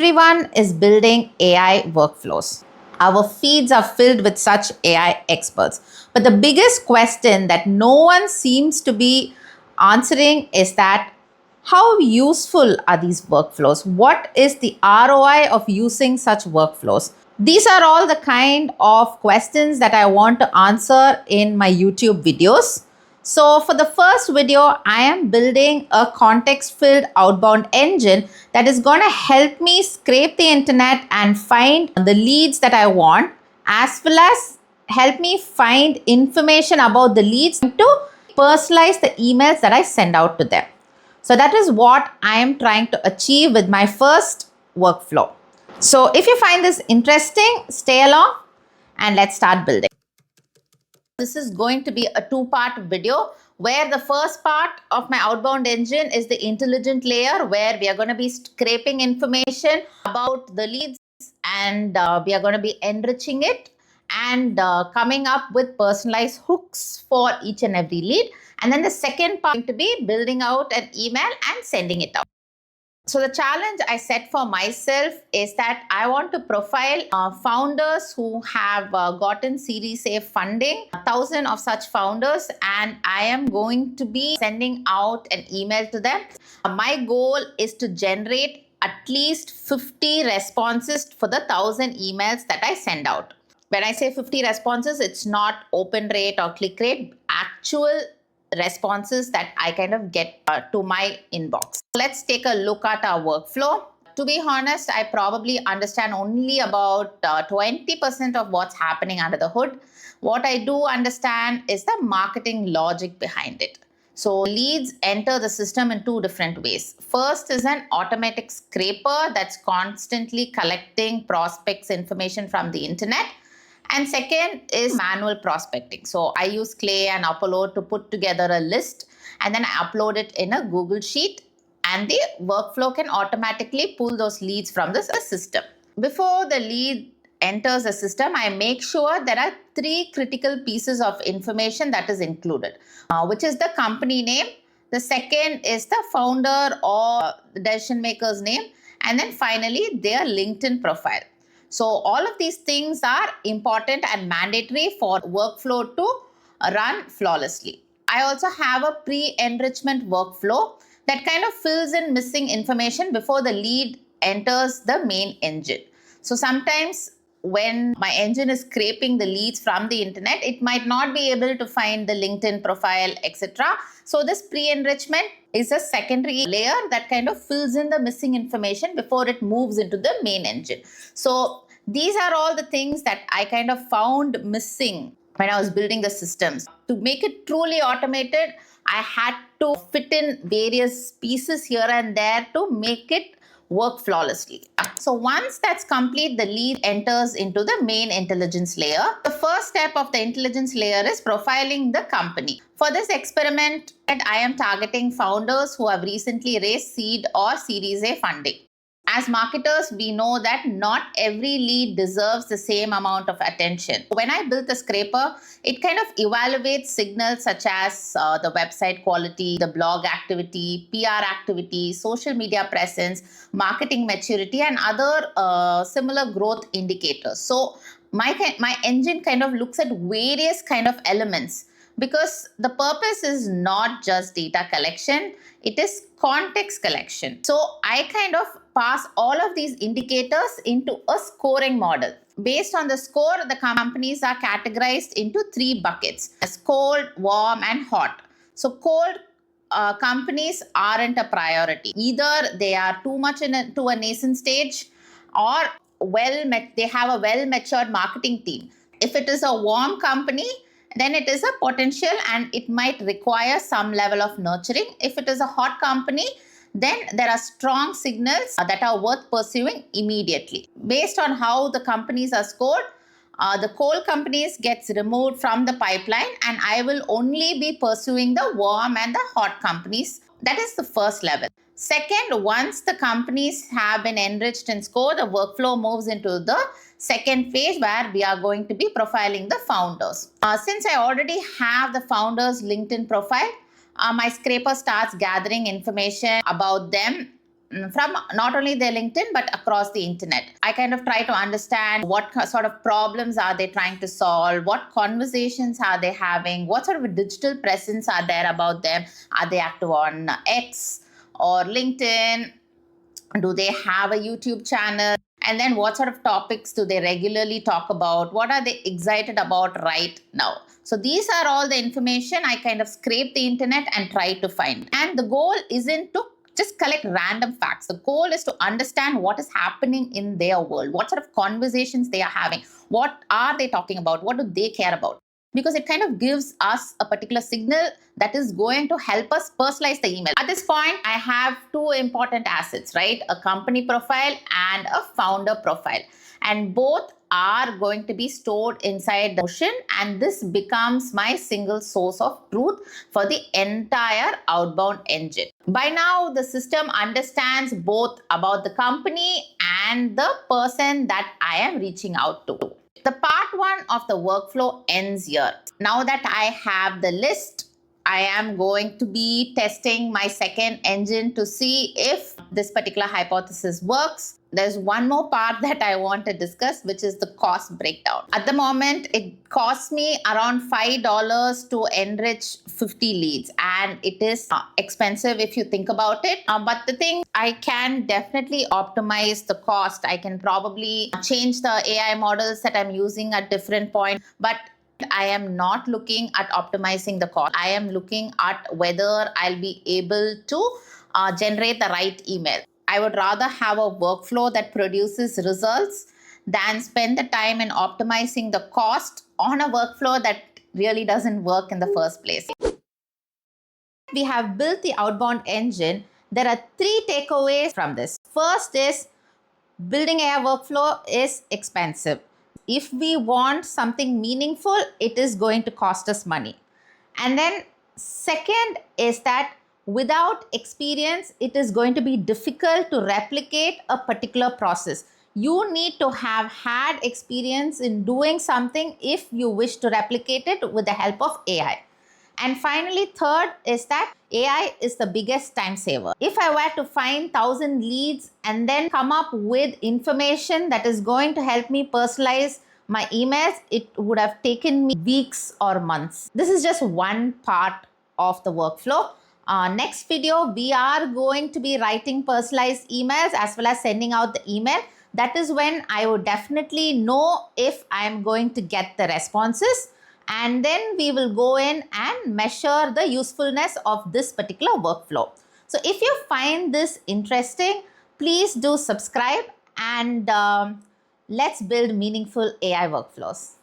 Everyone is building AI workflows. Our feeds are filled with such AI experts. But the biggest question that no one seems to be answering is that how useful are these workflows? What is the ROI of using such workflows? These are all the kind of questions that I want to answer in my YouTube videos. So for the first video, I am building a context-filled outbound engine that is going to help me scrape the internet and find the leads that I want, as well as help me find information about the leads to personalize the emails that I send out to them. So that is what I am trying to achieve with my first workflow. So if you find this interesting, stay along and let's start building. This is going to be a two-part video where the first part of my outbound engine is the intelligent layer, where we are going to be scraping information about the leads and we are going to be enriching it and coming up with personalized hooks for each and every lead. And then the second part is going to be building out an email and sending it out. So the challenge I set for myself is that I want to profile founders who have gotten Series A funding, 1,000 of such founders, and I am going to be sending out an email to them. My goal is to generate at least 50 responses for the 1,000 emails that I send out. When I say 50 responses, it's not open rate or click rate, actual responses that I kind of get to my inbox. Let's take a look at our workflow. To be honest, I probably understand only about 20% of what's happening under the hood. What I do understand is the marketing logic behind it. So leads enter the system in two different ways. First is an automatic scraper that's constantly collecting prospects' information from the internet. And second is manual prospecting. So I use Clay and Upload to put together a list, and then I upload it in a Google Sheet, and the workflow can automatically pull those leads from the system. Before the lead enters the system, I make sure there are three critical pieces of information that is included, which is the company name. The second is the founder or the decision maker's name. And then finally, their LinkedIn profile. So all of these things are important and mandatory for workflow to run flawlessly. I also have a pre-enrichment workflow that kind of fills in missing information before the lead enters the main engine. So sometimes when my engine is scraping the leads from the internet, it might not be able to find the LinkedIn profile, etc. So this pre-enrichment is a secondary layer that kind of fills in the missing information before it moves into the main engine. So these are all the things that I kind of found missing when I was building the systems. To make it truly automated, I had to fit in various pieces here and there to make it work flawlessly. So once that's complete, the lead enters into the main intelligence layer. The first step of the intelligence layer is profiling the company. For this experiment, I am targeting founders who have recently raised seed or Series A funding. As marketers, we know that not every lead deserves the same amount of attention. When I built the scraper, it kind of evaluates signals such as the website quality, the blog activity, PR activity, social media presence, marketing maturity, and other similar growth indicators. So my engine kind of looks at various kind of elements, because the purpose is not just data collection, it is context collection. So I kind of pass all of these indicators into a scoring model. Based on the score, the companies are categorized into three buckets: as cold, warm, and hot. So cold companies aren't a priority. Either they are too much to a nascent stage, or they have a well-matured marketing team. If it is a warm company, then it is a potential and it might require some level of nurturing. If it is a hot company, then there are strong signals that are worth pursuing immediately. Based on how the companies are scored, the cold companies gets removed from the pipeline, and I will only be pursuing the warm and the hot companies. That is the first level. Second, once the companies have been enriched and scored, the workflow moves into the second phase where we are going to be profiling the founders. Since I already have the founders' LinkedIn profile, my scraper starts gathering information about them, from not only their LinkedIn, but across the internet. I kind of try to understand what sort of problems are they trying to solve, what conversations are they having, what sort of a digital presence are there about them. Are they active on X or LinkedIn? Do they have a YouTube channel? And then what sort of topics do they regularly talk about? What are they excited about right now? So these are all the information I kind of scrape the internet and try to find. And the goal isn't to just collect random facts. The goal is to understand what is happening in their world, what sort of conversations they are having, what are they talking about, what do they care about, because it kind of gives us a particular signal that is going to help us personalize the email. At this point, I have two important assets, right? A company profile and a founder profile. And both are going to be stored inside Notion, and this becomes my single source of truth for the entire Outbound engine. By now, the system understands both about the company and the person that I am reaching out to. The part one of the workflow ends here. Now that I have the list, I am going to be testing my second engine to see if this particular hypothesis works. There's one more part that I want to discuss, which is the cost breakdown. At the moment, it costs me around $5 to enrich 50 leads, and it is expensive if you think about it. But the thing, I can definitely optimize the cost. I can probably change the AI models that I'm using at different points, but I am not looking at optimizing the cost. I am looking at whether I'll be able to generate the right email. I would rather have a workflow that produces results than spend the time in optimizing the cost on a workflow that really doesn't work in the first place. We have built the Outbound engine. There are three takeaways from this. First is building AI workflow is expensive. If we want something meaningful, it is going to cost us money. And then second is that without experience, it is going to be difficult to replicate a particular process. You need to have had experience in doing something if you wish to replicate it with the help of AI. And finally, third is that AI is the biggest time saver. If I were to find 1,000 leads and then come up with information that is going to help me personalize my emails, it would have taken me weeks or months. This is just one part of the workflow. Next video, we are going to be writing personalized emails as well as sending out the email. That is when I would definitely know if I'm going to get the responses. And then we will go in and measure the usefulness of this particular workflow. So if you find this interesting, please do subscribe, and let's build meaningful AI workflows.